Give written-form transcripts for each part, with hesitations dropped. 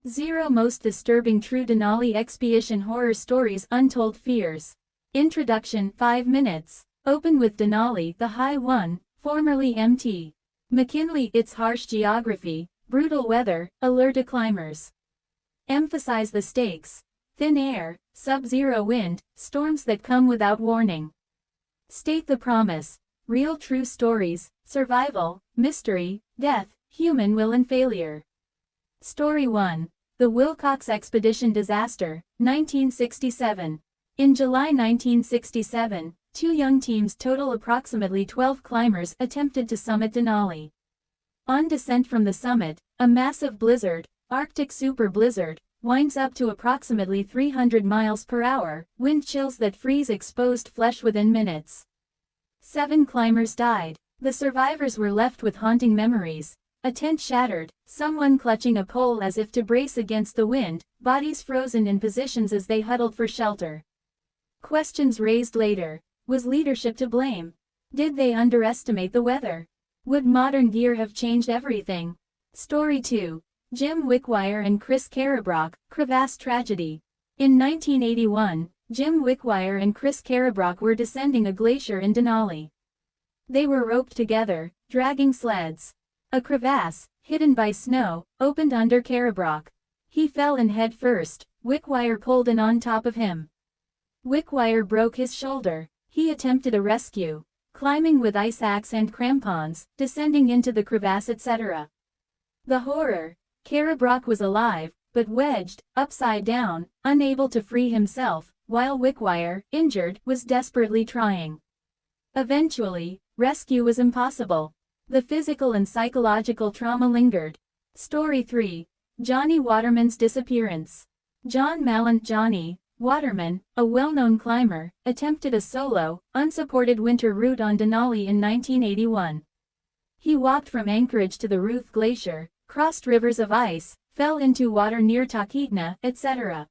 0 Most Disturbing True Denali Expedition Horror Stories Untold Fears. Introduction 5 minutes. Open with Denali, the High One, formerly Mt. McKinley. Its harsh geography, brutal weather, allure to climbers. Emphasize the stakes. Thin air, sub-zero wind, storms that come without warning. State the promise. Real true stories, survival, mystery, death, human will and failure. Story 1. The Wilcox Expedition Disaster, 1967. In July 1967, two young teams total approximately 12 climbers attempted to summit Denali. On descent from the summit, a massive blizzard, Arctic super blizzard, winds up to approximately 300 miles per hour, wind chills that freeze exposed flesh within minutes. 7 climbers died. The survivors were left with haunting memories. A tent shattered, someone clutching a pole as if to brace against the wind, bodies frozen in positions as they huddled for shelter. Questions raised later. Was leadership to blame? Did they underestimate the weather? Would modern gear have changed everything? Story 2. Jim Wickwire and Chris Carabrock, Crevasse Tragedy. In 1981, Jim Wickwire and Chris Carabrock were descending a glacier in Denali. They were roped together, dragging sleds. A crevasse, hidden by snow, opened under Carabrock. He fell in head first. Wickwire pulled in on top of him. Wickwire broke his shoulder. He attempted a rescue, climbing with ice axe and crampons, descending into the crevasse, etc. The horror. Carabrock was alive, but wedged, upside down, unable to free himself, while Wickwire, injured, was desperately trying. Eventually, rescue was impossible. The physical and psychological trauma lingered. Story 3. Johnny Waterman's disappearance. John Mallant Johnny Waterman, a well-known climber, attempted a solo, unsupported winter route on Denali in 1981. He walked from Anchorage to the Ruth Glacier, crossed rivers of ice, fell into water near Talkeetna, etc.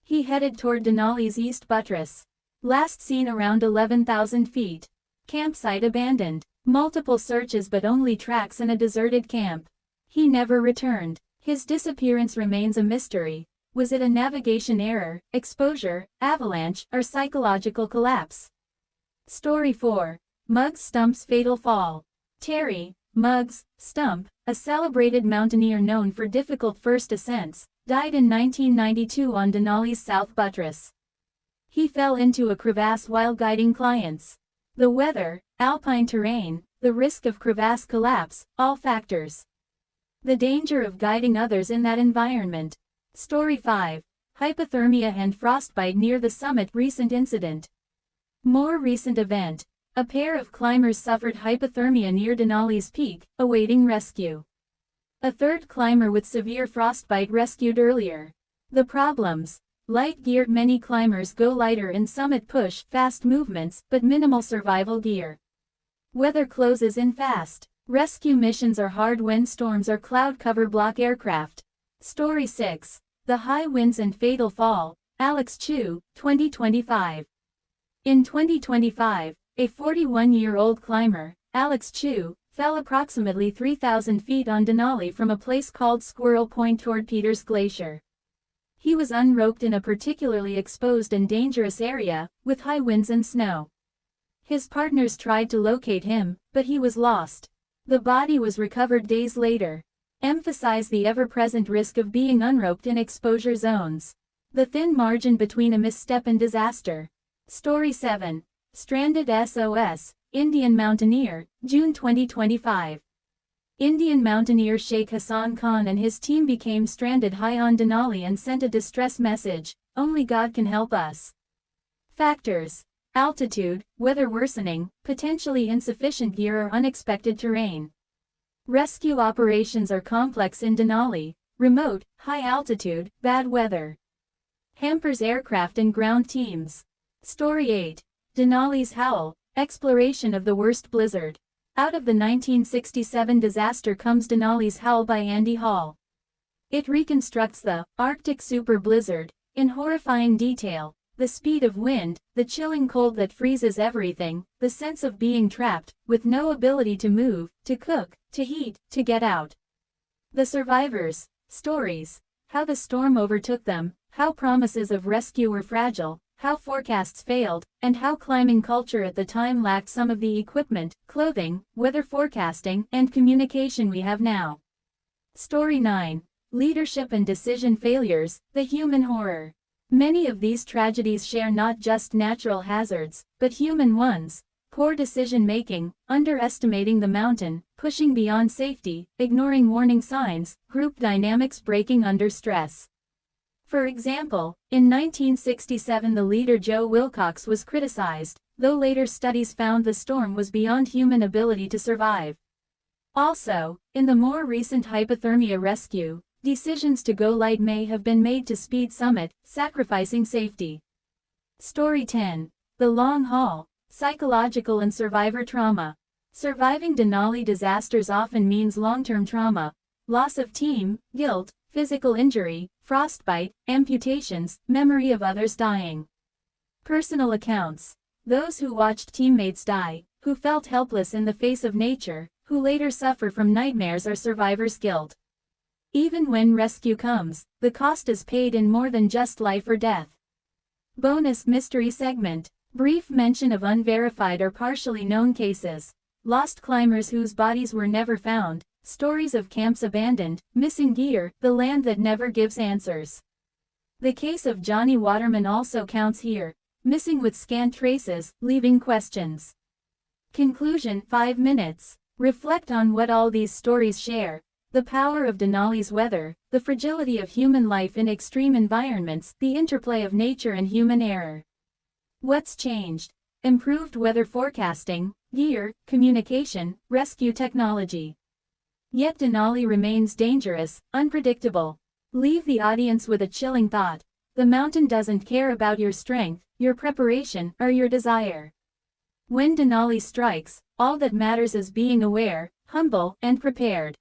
He headed toward Denali's east buttress. Last seen around 11,000 feet. Campsite abandoned. Multiple searches but only tracks in a deserted camp. He never returned. His disappearance remains a mystery. Was it a navigation error, exposure, avalanche, or psychological collapse? Story 4. Muggs Stump's Fatal Fall. Terry Muggs Stump, a celebrated mountaineer known for difficult first ascents, died in 1992 on Denali's south buttress. He fell into a crevasse while guiding clients. The weather, alpine terrain, the risk of crevasse collapse, all factors. The danger of guiding others in that environment. Story 5. Hypothermia and frostbite near the summit. Recent incident. More recent event. A pair of climbers suffered hypothermia near Denali's peak, awaiting rescue. A third climber with severe frostbite rescued earlier. The problems. Light gear. Many climbers go lighter in summit push, fast movements, but minimal survival gear. Weather closes in fast. Rescue missions are hard when storms or cloud cover block aircraft. Story 6. The High Winds and Fatal Fall. Alex Chu, 2025. In 2025, a 41-year-old climber, Alex Chu, fell approximately 3,000 feet on Denali from a place called Squirrel Point toward Peters Glacier. He was unroped in a particularly exposed and dangerous area, with high winds and snow. His partners tried to locate him, but he was lost. The body was recovered days later. Emphasize the ever-present risk of being unroped in exposure zones. The thin margin between a misstep and disaster. Story 7. Stranded SOS, Indian Mountaineer, June 2025. Indian mountaineer Sheikh Hassan Khan and his team became stranded high on Denali and sent a distress message, "Only God can help us." Factors. Altitude, weather worsening, potentially insufficient gear or unexpected terrain. Rescue operations are complex in Denali, remote, high altitude, bad weather. Hampers aircraft and ground teams. Story 8. Denali's Howl, exploration of the worst blizzard. Out of the 1967 disaster comes Denali's Howl by Andy Hall. It reconstructs the Arctic super blizzard in horrifying detail. The speed of wind, the chilling cold that freezes everything, the sense of being trapped, with no ability to move, to cook, to heat, to get out. The survivors. Stories. how the storm overtook them, how promises of rescue were fragile, how forecasts failed, and how climbing culture at the time lacked some of the equipment, clothing, weather forecasting, and communication we have now. Story 9. Leadership and Decision Failures, the Human Horror. Many of these tragedies share not just natural hazards, but human ones. Poor decision-making, underestimating the mountain, pushing beyond safety, ignoring warning signs, group dynamics breaking under stress. For example, in 1967 the leader Joe Wilcox was criticized, though later studies found the storm was beyond human ability to survive. Also, in the more recent hypothermia rescue, decisions to go light may have been made to speed summit, sacrificing safety. Story 10. The Long Haul. Psychological and survivor trauma. Surviving Denali disasters often means long-term trauma, loss of team, guilt, physical injury, frostbite, amputations, memory of others dying. Personal accounts. Those who watched teammates die, who felt helpless in the face of nature, who later suffer from nightmares are survivor's guilt. Even when rescue comes, the cost is paid in more than just life or death. Bonus mystery segment. Brief mention of unverified or partially known cases. Lost climbers whose bodies were never found, stories of camps abandoned, missing gear, the land that never gives answers. The case of Johnny Waterman also counts here, missing with scant traces, leaving questions. Conclusion. 5 minutes. Reflect on what all these stories share. The power of Denali's weather, the fragility of human life in extreme environments, the interplay of nature and human error. What's changed? Improved weather forecasting, gear, communication, rescue technology. Yet Denali remains dangerous, unpredictable. Leave the audience with a chilling thought. The mountain doesn't care about your strength, your preparation, or your desire. When Denali strikes, all that matters is being aware, humble, and prepared.